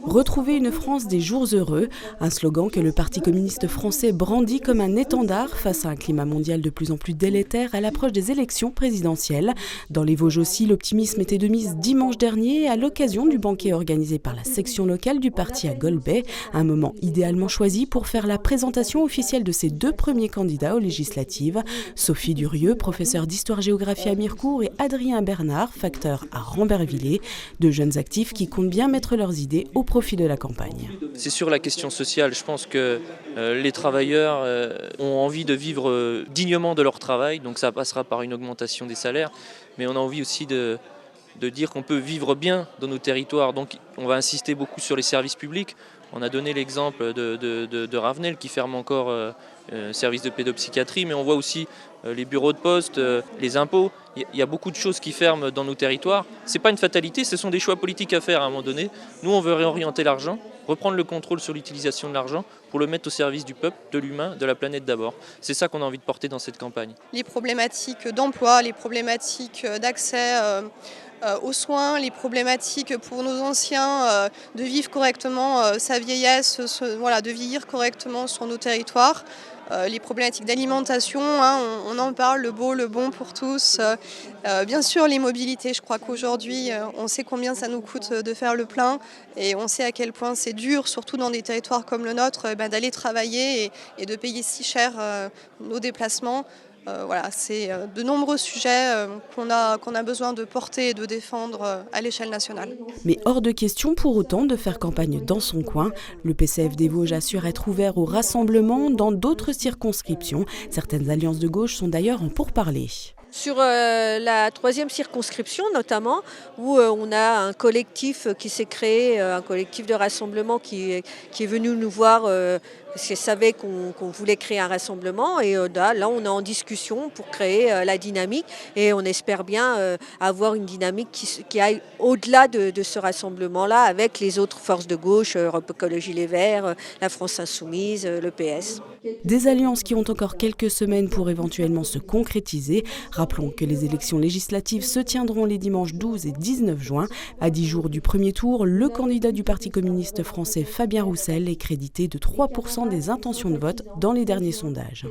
Retrouver une France des jours heureux, un slogan que le Parti communiste français brandit comme un étendard face à un climat mondial de plus en plus délétère à l'approche des élections présidentielles. Dans les Vosges aussi, l'optimisme était de mise dimanche dernier à l'occasion du banquet organisé par la section locale du parti à Golbey, un moment idéalement choisi pour faire la présentation officielle de ses deux premiers candidats aux législatives, Sophie Durieux, professeure d'histoire-géographie à Mirecourt, et Adrien Bernard, facteur à Rambervillers, deux jeunes actifs qui comptent bien mettre leurs idées au profit de la campagne. C'est sur la question sociale. Je pense que les travailleurs ont envie de vivre dignement de leur travail, donc ça passera par une augmentation des salaires, mais on a envie aussi de dire qu'on peut vivre bien dans nos territoires. Donc on va insister beaucoup sur les services publics. On a donné l'exemple de Ravenel qui ferme encore service de pédopsychiatrie, mais on voit aussi les bureaux de poste, les impôts. Il y a beaucoup de choses qui ferment dans nos territoires. Ce n'est pas une fatalité, ce sont des choix politiques à faire à un moment donné. Nous, on veut réorienter l'argent, reprendre le contrôle sur l'utilisation de l'argent pour le mettre au service du peuple, de l'humain, de la planète d'abord. C'est ça qu'on a envie de porter dans cette campagne. Les problématiques d'emploi, les problématiques d'accès aux soins, les problématiques pour nos anciens de vivre correctement sa vieillesse, de vieillir correctement sur nos territoires. Les problématiques d'alimentation, on en parle, le beau, le bon pour tous. Bien sûr, les mobilités, je crois qu'aujourd'hui, on sait combien ça nous coûte de faire le plein et on sait à quel point c'est dur, surtout dans des territoires comme le nôtre, d'aller travailler et de payer si cher nos déplacements. C'est de nombreux sujets qu'on a besoin de porter et de défendre à l'échelle nationale. Mais hors de question pour autant de faire campagne dans son coin. Le PCF des Vosges assure être ouvert au rassemblement dans d'autres circonscriptions. Certaines alliances de gauche sont d'ailleurs en pourparlers. Sur la 3e circonscription notamment, où on a un collectif qui s'est créé, un collectif de rassemblement qui est venu nous voir parce qu'il savait qu'on voulait créer un rassemblement. Et là, on est en discussion pour créer la dynamique et on espère bien avoir une dynamique qui aille au-delà de ce rassemblement-là avec les autres forces de gauche, Europe Écologie Les Verts, la France Insoumise, le PS. Des alliances qui ont encore quelques semaines pour éventuellement se concrétiser. Rappelons que les élections législatives se tiendront les dimanches 12 et 19 juin. À 10 jours du premier tour, le candidat du Parti communiste français Fabien Roussel est crédité de 3% des intentions de vote dans les derniers sondages.